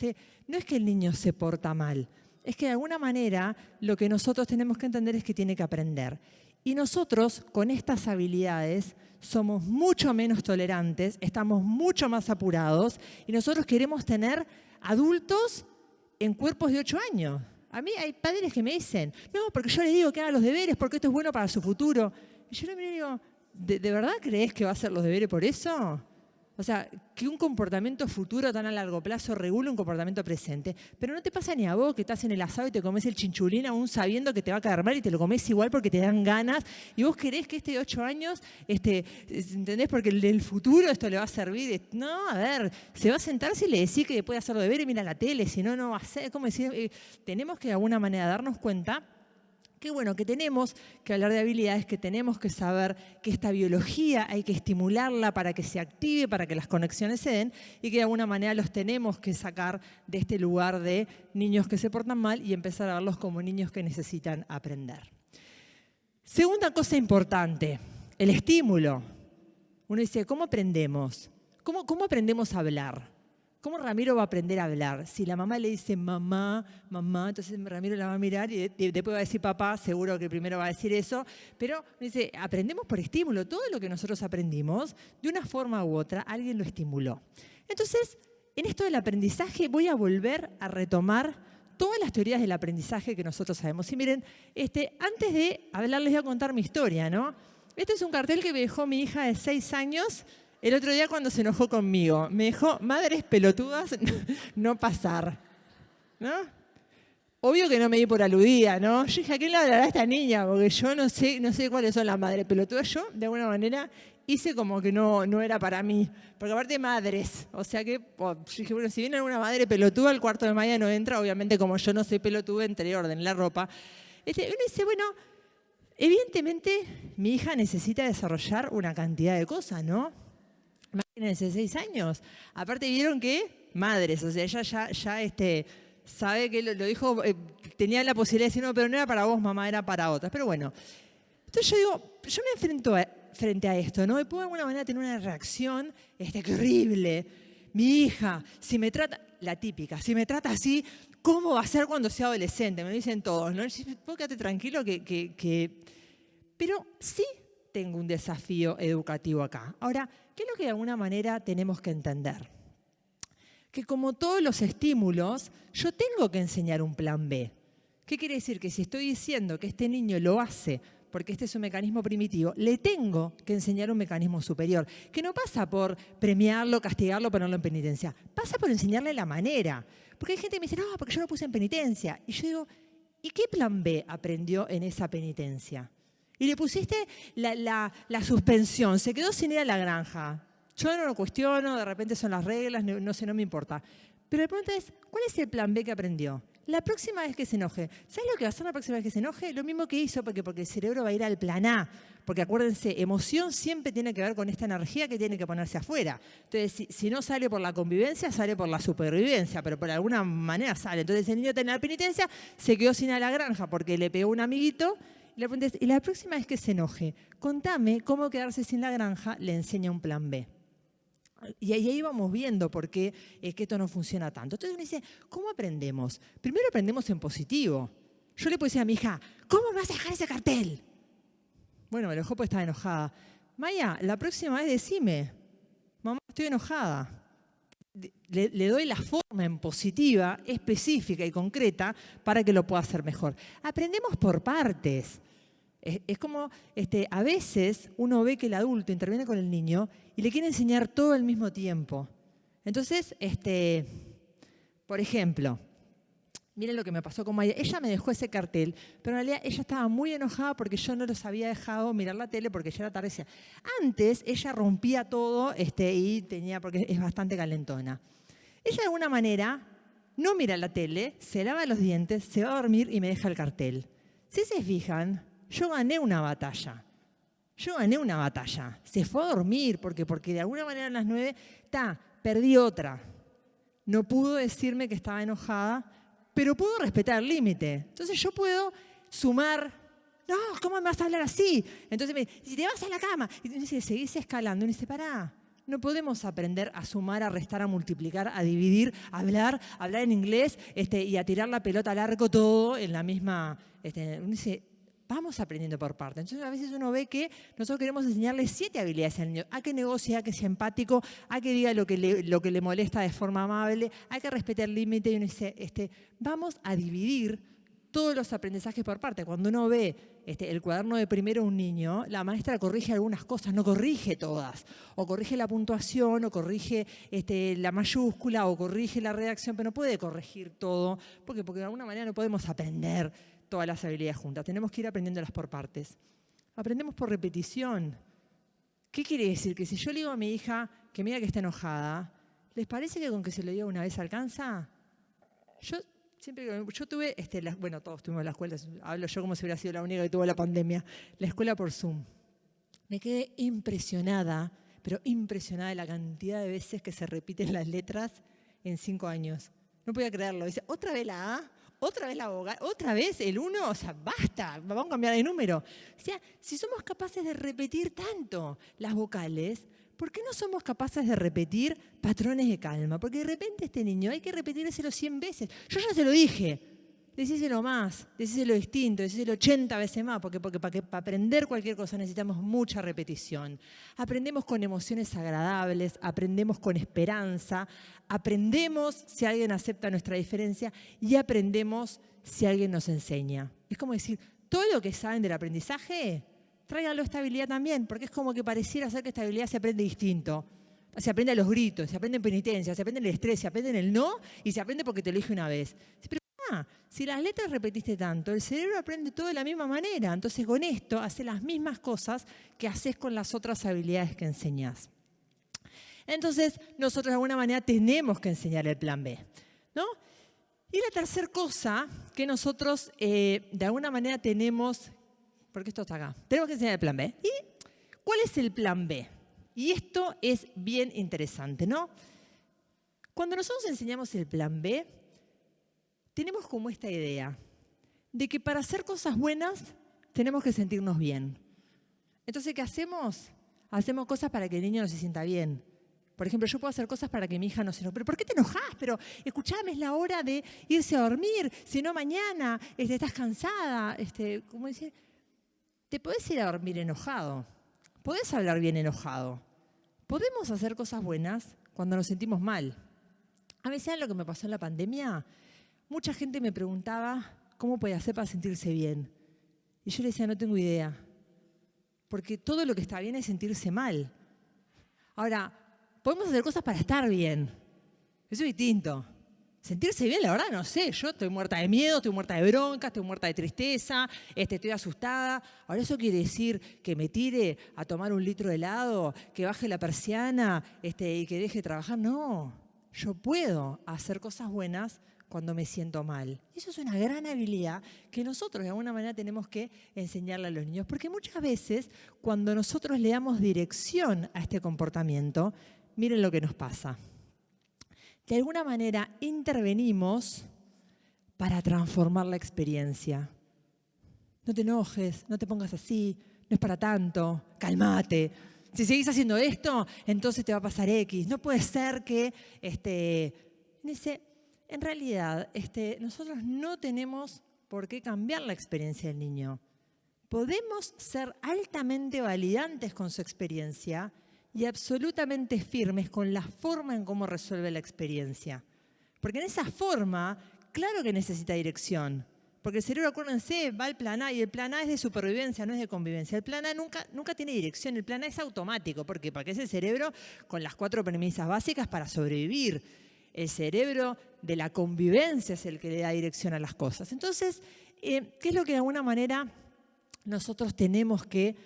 que el niño se porta mal, es que de alguna manera lo que nosotros tenemos que entender es que tiene que aprender. Y nosotros con estas habilidades somos mucho menos tolerantes, estamos mucho más apurados y nosotros queremos tener adultos en cuerpos de 8 años. A mí hay padres que me dicen, no, porque yo les digo que haga los deberes porque esto es bueno para su futuro. Y yo le miro y digo, ¿de verdad crees que va a hacer los deberes por eso? O sea, que un comportamiento futuro tan a largo plazo regule un comportamiento presente. Pero no te pasa ni a vos que estás en el asado y te comes el chinchulín aún sabiendo que te va a caer mal y te lo comes igual porque te dan ganas. Y vos querés que de 8 años, ¿entendés? Porque el del futuro esto le va a servir. No, a ver, se va a sentar si le decís que puede hacer los deberes y mira la tele, si no, no va a hacer. ¿Cómo decir? Tenemos que de alguna manera darnos cuenta que bueno, que tenemos que hablar de habilidades, que tenemos que saber que esta biología hay que estimularla para que se active, para que las conexiones se den y que de alguna manera los tenemos que sacar de este lugar de niños que se portan mal y empezar a verlos como niños que necesitan aprender. Segunda cosa importante, el estímulo. Uno dice, ¿cómo aprendemos? ¿Cómo aprendemos a hablar? ¿Cómo Ramiro va a aprender a hablar? Si la mamá le dice mamá, mamá, entonces Ramiro la va a mirar y después va a decir papá, seguro que primero va a decir eso, pero dice, aprendemos por estímulo. Todo lo que nosotros aprendimos, de una forma u otra, alguien lo estimuló. Entonces, en esto del aprendizaje voy a volver a retomar todas las teorías del aprendizaje que nosotros sabemos. Y miren, antes de hablar les voy a contar mi historia, ¿no? Este es un cartel que me dejó mi hija de 6 años el otro día cuando se enojó conmigo. Me dejó, madres pelotudas, no pasar, ¿no? Obvio que no me di por aludida, ¿no? Yo dije, ¿a quién le hablará a esta niña? Porque yo no sé cuáles son las madres pelotudas. Yo, de alguna manera, hice como que no era para mí. Porque aparte madres, o sea que, yo dije, bueno, si viene alguna madre pelotuda, el cuarto de malla no entra. Obviamente, como yo no soy pelotuda, entré orden la ropa. Uno dice, bueno, evidentemente mi hija necesita desarrollar una cantidad de cosas, ¿no? Imagínense, 6 años. Aparte vieron que madres, o sea, ella ya sabe que lo dijo, tenía la posibilidad de decir, no, pero no era para vos, mamá, era para otras. Pero bueno, entonces yo digo, yo me enfrento frente a esto, ¿no? Y puedo de alguna manera tener una reacción, qué horrible. Mi hija, si me trata, la típica, si me trata así, ¿cómo va a ser cuando sea adolescente? Me lo dicen todos, ¿no? Puedo quedarte tranquilo Pero sí tengo un desafío educativo acá. Ahora, ¿qué es lo que de alguna manera tenemos que entender? Que como todos los estímulos, yo tengo que enseñar un plan B. ¿Qué quiere decir? Que si estoy diciendo que este niño lo hace porque este es un mecanismo primitivo, le tengo que enseñar un mecanismo superior, que no pasa por premiarlo, castigarlo, ponerlo en penitencia. Pasa por enseñarle la manera. Porque hay gente que me dice, no, porque yo lo puse en penitencia. Y yo digo, ¿y qué plan B aprendió en esa penitencia? Y le pusiste la suspensión, se quedó sin ir a la granja. Yo no lo cuestiono, de repente son las reglas, no sé, no me importa. Pero la pregunta es, ¿cuál es el plan B que aprendió? La próxima vez que se enoje. ¿Sabes lo que va a hacer la próxima vez que se enoje? Lo mismo que hizo, porque el cerebro va a ir al plan A. Porque acuérdense, emoción siempre tiene que ver con esta energía que tiene que ponerse afuera. Entonces, si no sale por la convivencia, sale por la supervivencia, pero por alguna manera sale. Entonces, el niño tiene la penitencia, se quedó sin ir a la granja porque le pegó un amiguito. Y le pregunté, y la próxima vez que se enoje, contame cómo quedarse sin la granja, le enseña un plan B. Y ahí vamos viendo por qué que esto no funciona tanto. Entonces uno dice, ¿cómo aprendemos? Primero aprendemos en positivo. Yo le puedo decir a mi hija, ¿cómo me vas a dejar ese cartel? Bueno, me lo dejó porque estaba enojada. Maya, la próxima vez decime, mamá, estoy enojada. Le doy la forma en positiva, específica y concreta para que lo pueda hacer mejor. Aprendemos por partes. Es como, a veces uno ve que el adulto interviene con el niño y le quiere enseñar todo al mismo tiempo. Entonces, por ejemplo, miren lo que me pasó con Maya. Ella me dejó ese cartel, pero en realidad ella estaba muy enojada porque yo no los había dejado mirar la tele porque ya era tarde. Antes ella rompía todo y tenía, porque es bastante calentona. Ella de alguna manera no mira la tele, se lava los dientes, se va a dormir y me deja el cartel. Si se fijan, yo gané una batalla. Se fue a dormir porque de alguna manera a las 9, perdí otra. No pudo decirme que estaba enojada, pero pudo respetar el límite. Entonces yo puedo sumar, no, ¿cómo me vas a hablar así? Entonces me dice, si te vas a la cama, y dice, seguís escalando. Y dice, pará, no podemos aprender a sumar, a restar, a multiplicar, a dividir, a hablar en inglés y a tirar la pelota al arco todo en la misma. Uno dice, vamos aprendiendo por parte. Entonces a veces uno ve que nosotros queremos enseñarle 7 habilidades al niño. A que negocie, a que sea empático, a que diga lo que le molesta de forma amable, a que respete el límite. Y uno dice, vamos a dividir todos los aprendizajes por parte. Cuando uno ve el cuaderno de primero un niño, la maestra corrige algunas cosas, no corrige todas. O corrige la puntuación, o corrige la mayúscula, o corrige la redacción, pero no puede corregir todo, porque de alguna manera no podemos aprender todas las habilidades juntas. Tenemos que ir aprendiéndolas por partes. Aprendemos por repetición. ¿Qué quiere decir? Que si yo le digo a mi hija que me diga que está enojada, ¿les parece que con que se lo diga una vez alcanza? Yo tuve, bueno, todos tuvimos la escuela, hablo yo como si hubiera sido la única que tuvo la pandemia, la escuela por Zoom. Me quedé impresionada, pero impresionada de la cantidad de veces que se repiten las letras en 5 años. No podía creerlo. Dice, otra vez la A, otra vez la vocal, otra vez el 1, o sea, basta, vamos a cambiar de número. O sea, si somos capaces de repetir tanto las vocales, ¿por qué no somos capaces de repetir patrones de calma? Porque de repente este niño hay que repetírselo 100 veces. Yo ya se lo dije, decíselo más, decíselo distinto, decíselo 80 veces más, porque para aprender cualquier cosa necesitamos mucha repetición. Aprendemos con emociones agradables, aprendemos con esperanza, aprendemos si alguien acepta nuestra diferencia y aprendemos si alguien nos enseña. Es como decir, todo lo que saben del aprendizaje, tráiganlo a estabilidad también, porque es como que pareciera ser que estabilidad se aprende distinto. Se aprende a los gritos, se aprende en penitencia, se aprende en el estrés, se aprende en el no y se aprende porque te lo dije una vez. Pero si las letras repetiste tanto, el cerebro aprende todo de la misma manera. Entonces con esto hace las mismas cosas que haces con las otras habilidades que enseñás. Entonces nosotros de alguna manera tenemos que enseñar el plan B, ¿no? Y la tercera cosa que nosotros de alguna manera tenemos, porque esto está acá, tenemos que enseñar el plan B. ¿Y cuál es el plan B? Y esto es bien interesante, ¿no? Cuando nosotros enseñamos el plan B, tenemos como esta idea de que para hacer cosas buenas tenemos que sentirnos bien. Entonces, ¿qué hacemos? Hacemos cosas para que el niño no se sienta bien. Por ejemplo, yo puedo hacer cosas para que mi hija no se enoje. ¿Pero por qué te enojas? Pero escuchame, es la hora de irse a dormir. Si no, mañana estás cansada. ¿Cómo decir? Te podés ir a dormir enojado. Podés hablar bien enojado. Podemos hacer cosas buenas cuando nos sentimos mal. A mí, ¿saben lo que me pasó en la pandemia? Mucha gente me preguntaba cómo podía hacer para sentirse bien. Y yo le decía, no tengo idea. Porque todo lo que está bien es sentirse mal. Ahora, podemos hacer cosas para estar bien. Eso es distinto. Sentirse bien, la verdad, no sé. Yo estoy muerta de miedo, estoy muerta de bronca, estoy muerta de tristeza, estoy asustada. Ahora, ¿eso quiere decir que me tire a tomar un litro de helado, que baje la persiana y que deje de trabajar? No, yo puedo hacer cosas buenas cuando me siento mal. Eso es una gran habilidad que nosotros de alguna manera tenemos que enseñarle a los niños. Porque muchas veces, cuando nosotros le damos dirección a este comportamiento, miren lo que nos pasa. De alguna manera intervenimos para transformar la experiencia. No te enojes, no te pongas así, no es para tanto, cálmate. Si seguís haciendo esto, entonces te va a pasar X. No puede ser que en realidad nosotros no tenemos por qué cambiar la experiencia del niño. Podemos ser altamente validantes con su experiencia y absolutamente firmes con la forma en cómo resuelve la experiencia. Porque en esa forma, claro que necesita dirección. Porque el cerebro, acuérdense, va al plan A y el plan A es de supervivencia, no es de convivencia. El plan A nunca tiene dirección, el plan A es automático. ¿Por qué? Porque es el cerebro con las 4 premisas básicas para sobrevivir. El cerebro de la convivencia es el que le da dirección a las cosas. Entonces, ¿qué es lo que de alguna manera nosotros tenemos que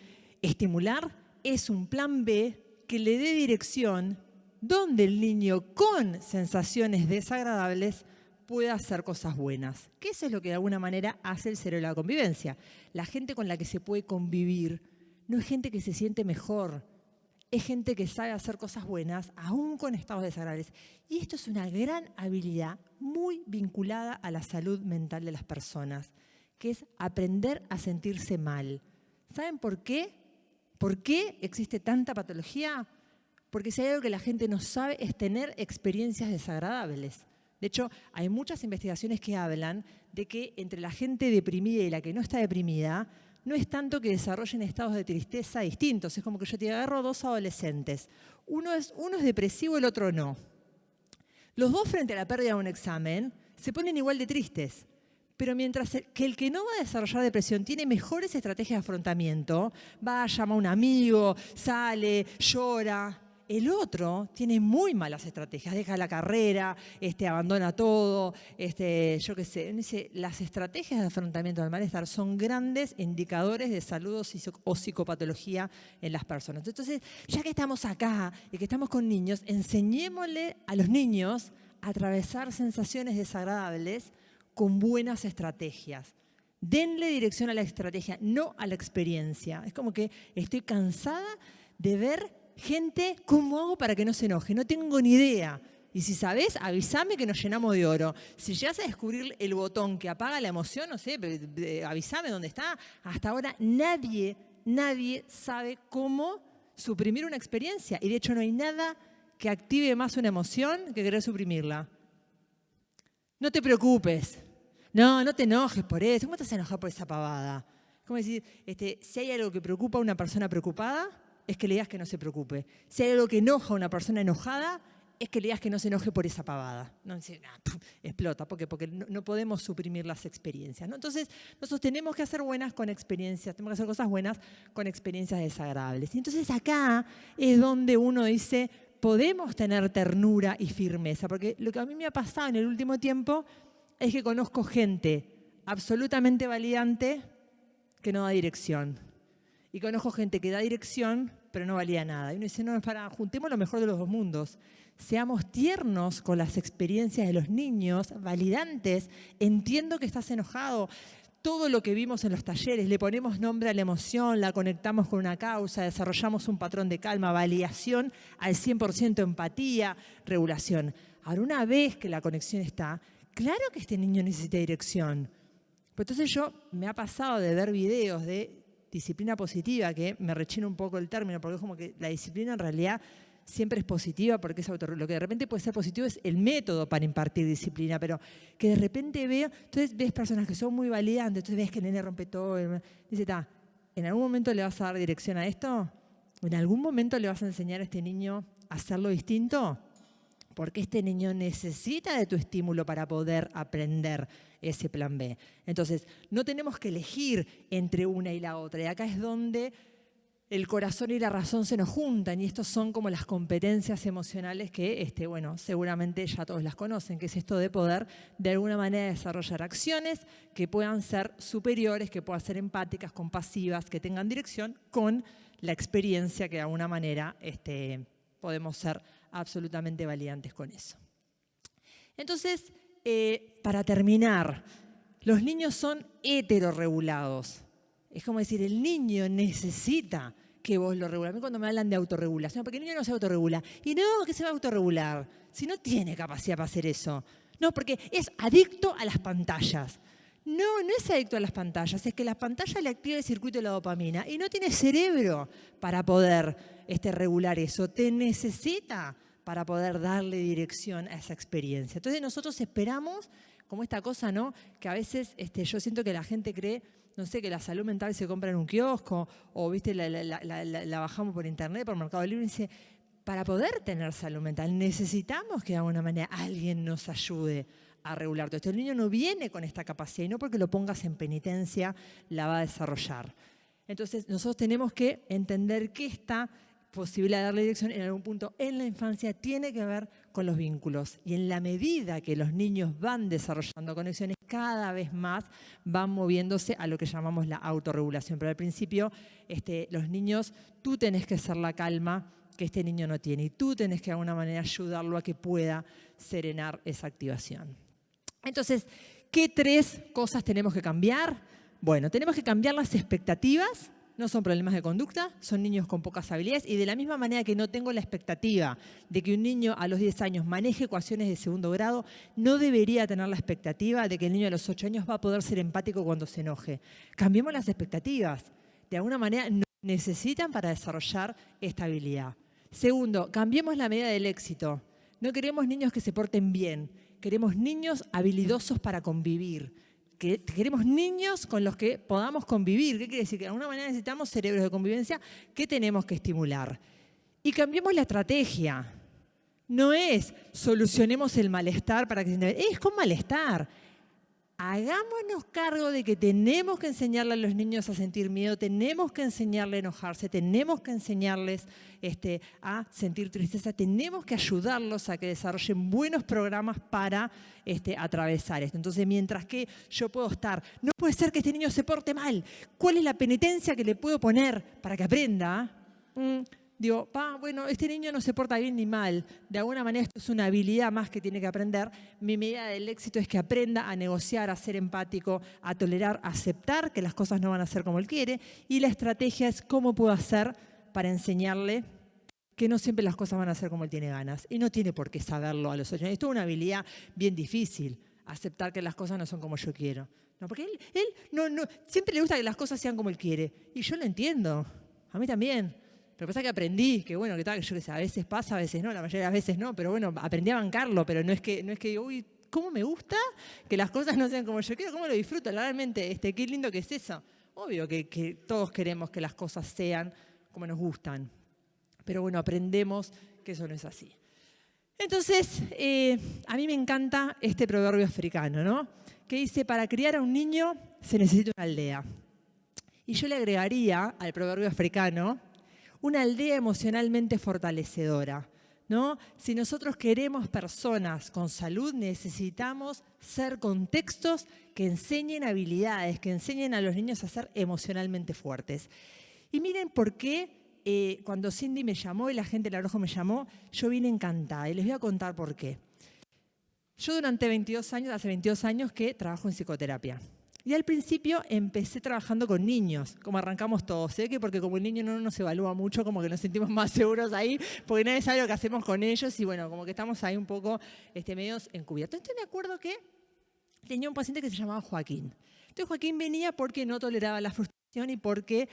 estimular? Es un plan B que le dé dirección donde el niño con sensaciones desagradables pueda hacer cosas buenas. Que eso es lo que de alguna manera hace el cerebro de la convivencia. La gente con la que se puede convivir no es gente que se siente mejor, es gente que sabe hacer cosas buenas, aún con estados desagradables. Y esto es una gran habilidad muy vinculada a la salud mental de las personas, que es aprender a sentirse mal. ¿Saben por qué? ¿Por qué existe tanta patología? Porque si hay algo que la gente no sabe es tener experiencias desagradables. De hecho, hay muchas investigaciones que hablan de que entre la gente deprimida y la que no está deprimida, no es tanto que desarrollen estados de tristeza distintos. Es como que yo te agarro 2 adolescentes. Uno es depresivo, el otro no. Los dos frente a la pérdida de un examen se ponen igual de tristes. Pero mientras que el que no va a desarrollar depresión tiene mejores estrategias de afrontamiento, va, llama a un amigo, sale, llora. El otro tiene muy malas estrategias, deja la carrera, abandona todo, yo qué sé. Las estrategias de afrontamiento del malestar son grandes indicadores de salud o psicopatología en las personas. Entonces, ya que estamos acá y que estamos con niños, enseñémosle a los niños a atravesar sensaciones desagradables con buenas estrategias. Denle dirección a la estrategia, no a la experiencia. Es como que estoy cansada de ver gente, ¿cómo hago para que no se enoje? No tengo ni idea. Y si sabés, avísame que nos llenamos de oro. Si llegas a descubrir el botón que apaga la emoción, no sé, avísame dónde está. Hasta ahora nadie sabe cómo suprimir una experiencia. Y de hecho no hay nada que active más una emoción que querer suprimirla. No te preocupes. No te enojes por eso. ¿Cómo te vas a enojar por esa pavada? Como decir, si hay algo que preocupa a una persona preocupada, es que le digas que no se preocupe. Si hay algo que enoja a una persona enojada, es que le digas que no se enoje por esa pavada. No decir, explota, porque no podemos suprimir las experiencias, ¿no? Entonces, nosotros tenemos que hacer buenas con experiencias, tenemos que hacer cosas buenas con experiencias desagradables. Y entonces acá es donde uno dice, podemos tener ternura y firmeza, porque lo que a mí me ha pasado en el último tiempo es que conozco gente absolutamente validante que no da dirección. Y conozco gente que da dirección, pero no valía nada. Y uno dice, no, juntemos lo mejor de los dos mundos. Seamos tiernos con las experiencias de los niños, validantes. Entiendo que estás enojado. Todo lo que vimos en los talleres, le ponemos nombre a la emoción, la conectamos con una causa, desarrollamos un patrón de calma, validación al 100%, empatía, regulación. Ahora, una vez que la conexión está, claro que este niño necesita dirección. Pues entonces me ha pasado de ver videos de disciplina positiva, que me rechina un poco el término, porque es como que la disciplina en realidad siempre es positiva, porque es lo que de repente puede ser positivo es el método para impartir disciplina, pero que de repente entonces ves personas que son muy validantes, entonces ves que el nene rompe todo, dice, ¿en algún momento le vas a dar dirección a esto? ¿En algún momento le vas a enseñar a este niño a hacerlo distinto? Porque este niño necesita de tu estímulo para poder aprender ese plan B. Entonces, no tenemos que elegir entre una y la otra. Y acá es donde el corazón y la razón se nos juntan. Y estos son como las competencias emocionales que, seguramente ya todos las conocen, que es esto de poder, de alguna manera, desarrollar acciones que puedan ser superiores, que puedan ser empáticas, compasivas, que tengan dirección con la experiencia que de alguna manera podemos ser absolutamente validantes con eso. Entonces, para terminar, los niños son heterorregulados. Es como decir, el niño necesita que vos lo regules. A mí cuando me hablan de autorregulación, porque el niño no se autorregula. Y no, que se va a autorregular, si no tiene capacidad para hacer eso. No, porque es adicto a las pantallas. No es adicto a las pantallas, es que las pantallas le activan el circuito de la dopamina y no tiene cerebro para poder regular eso. Te necesita para poder darle dirección a esa experiencia. Entonces nosotros esperamos, como esta cosa, ¿no? Que a veces yo siento que la gente cree, no sé, que la salud mental se compra en un kiosco o ¿viste? La bajamos por internet, por Mercado Libre y dice, para poder tener salud mental necesitamos que de alguna manera alguien nos ayude a regular todo esto. El niño no viene con esta capacidad y no porque lo pongas en penitencia la va a desarrollar. Entonces nosotros tenemos que entender que esta posibilidad de darle dirección en algún punto en la infancia tiene que ver con los vínculos. Y en la medida que los niños van desarrollando conexiones, cada vez más van moviéndose a lo que llamamos la autorregulación. Pero al principio, los niños, tú tenés que ser la calma que este niño no tiene y tú tenés que de alguna manera ayudarlo a que pueda serenar esa activación. Entonces, ¿qué 3 cosas tenemos que cambiar? Bueno, tenemos que cambiar las expectativas. No son problemas de conducta, son niños con pocas habilidades y de la misma manera que no tengo la expectativa de que un niño a los 10 años maneje ecuaciones de segundo grado, no debería tener la expectativa de que el niño a los 8 años va a poder ser empático cuando se enoje. Cambiemos las expectativas. De alguna manera nos necesitan para desarrollar esta habilidad. Segundo, cambiemos la medida del éxito. No queremos niños que se porten bien, queremos niños habilidosos para convivir. Que queremos niños con los que podamos convivir. ¿Qué quiere decir? Que de alguna manera necesitamos cerebros de convivencia que tenemos que estimular. Y cambiemos la estrategia. No es solucionemos el malestar para que se entienda. Es con malestar. Hagámonos cargo de que tenemos que enseñarle a los niños a sentir miedo, tenemos que enseñarles a enojarse, tenemos que enseñarles a sentir tristeza, tenemos que ayudarlos a que desarrollen buenos programas para atravesar esto. Entonces, mientras que yo puedo estar, no puede ser que este niño se porte mal. ¿Cuál es la penitencia que le puedo poner para que aprenda? Digo, bueno, este niño no se porta bien ni mal. De alguna manera esto es una habilidad más que tiene que aprender. Mi medida del éxito es que aprenda a negociar, a ser empático, a tolerar, a aceptar que las cosas no van a ser como él quiere. Y la estrategia es cómo puedo hacer para enseñarle que no siempre las cosas van a ser como él tiene ganas. Y no tiene por qué saberlo a los 8 años. Esto es una habilidad bien difícil, aceptar que las cosas no son como yo quiero. No, porque él no, siempre le gusta que las cosas sean como él quiere. Y yo lo entiendo. A mí también. Lo que pasa es que aprendí, que bueno, que tal, yo qué sé, a veces pasa, a veces no, la mayoría de las veces no, pero bueno, aprendí a bancarlo, pero no es que digo, uy, ¿cómo me gusta que las cosas no sean como yo quiero? ¿Cómo lo disfruto? Realmente, qué lindo que es eso. Obvio que todos queremos que las cosas sean como nos gustan, pero bueno, aprendemos que eso no es así. Entonces, a mí me encanta este proverbio africano, ¿no? Que dice, para criar a un niño se necesita una aldea. Y yo le agregaría al proverbio africano una aldea emocionalmente fortalecedora, ¿no? Si nosotros queremos personas con salud, necesitamos ser contextos que enseñen habilidades, que enseñen a los niños a ser emocionalmente fuertes. Y miren por qué cuando Cindy me llamó y la gente de La Roja me llamó, yo vine encantada y les voy a contar por qué. Yo durante hace 22 años que trabajo en psicoterapia. Y al principio empecé trabajando con niños, como arrancamos todos. Sé que porque como el niño no nos evalúa mucho, como que nos sentimos más seguros ahí, porque nadie sabe lo que hacemos con ellos y bueno, como que estamos ahí un poco medios encubiertos. Entonces me acuerdo que tenía un paciente que se llamaba Joaquín. Entonces Joaquín venía porque no toleraba la frustración y porque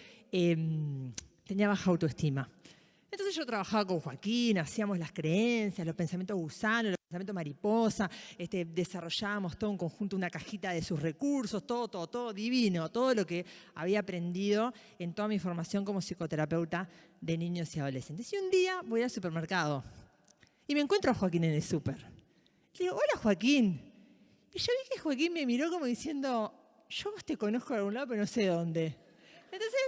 tenía baja autoestima. Entonces yo trabajaba con Joaquín, hacíamos las creencias, los pensamientos gusanos, los pensamientos mariposa, desarrollábamos todo en conjunto, una cajita de sus recursos, todo divino, todo lo que había aprendido en toda mi formación como psicoterapeuta de niños y adolescentes. Y un día voy al supermercado y me encuentro a Joaquín en el súper. Le digo, hola Joaquín. Y yo vi que Joaquín me miró como diciendo, yo vos te conozco de algún lado, pero no sé dónde. Entonces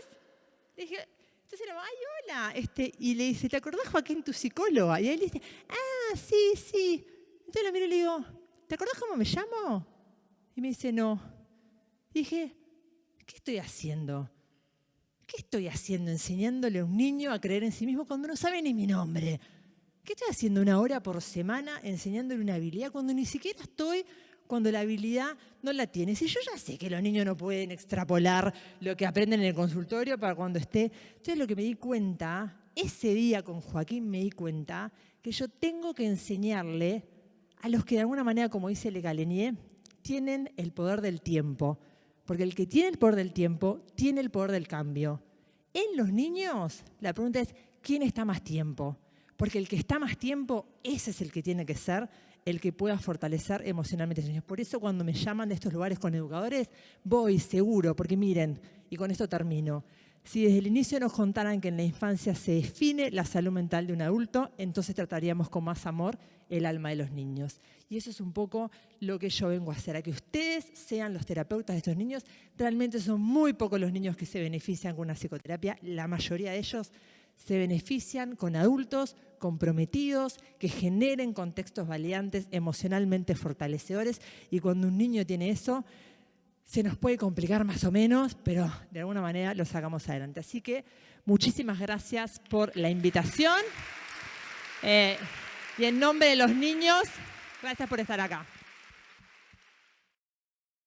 dije, entonces le digo, ay, hola. Y le dice, ¿te acordás, Joaquín, tu psicóloga? Y él dice, ah, sí. Entonces lo miro y le digo, ¿te acordás cómo me llamo? Y me dice, no. Y dije, ¿qué estoy haciendo? ¿Qué estoy haciendo enseñándole a un niño a creer en sí mismo cuando no sabe ni mi nombre? ¿Qué estoy haciendo 1 hora por semana enseñándole una habilidad cuando ni siquiera cuando la habilidad no la tiene? Si yo ya sé que los niños no pueden extrapolar lo que aprenden en el consultorio para cuando esté. Entonces lo que me di cuenta, ese día con Joaquín me di cuenta que yo tengo que enseñarle a los que de alguna manera, como dice Le Galenier, tienen el poder del tiempo. Porque el que tiene el poder del tiempo, tiene el poder del cambio. En los niños, la pregunta es, ¿quién está más tiempo? Porque el que está más tiempo, ese es el que tiene que ser el que pueda fortalecer emocionalmente a los niños. Por eso cuando me llaman de estos lugares con educadores, voy seguro, porque miren, y con esto termino, si desde el inicio nos contaran que en la infancia se define la salud mental de un adulto, entonces trataríamos con más amor el alma de los niños. Y eso es un poco lo que yo vengo a hacer, a que ustedes sean los terapeutas de estos niños. Realmente son muy pocos los niños que se benefician con una psicoterapia, la mayoría de ellos se benefician con adultos comprometidos que generen contextos valiantes, emocionalmente fortalecedores, y cuando un niño tiene eso, se nos puede complicar más o menos, pero de alguna manera lo sacamos adelante. Así que muchísimas gracias por la invitación y en nombre de los niños, gracias por estar acá.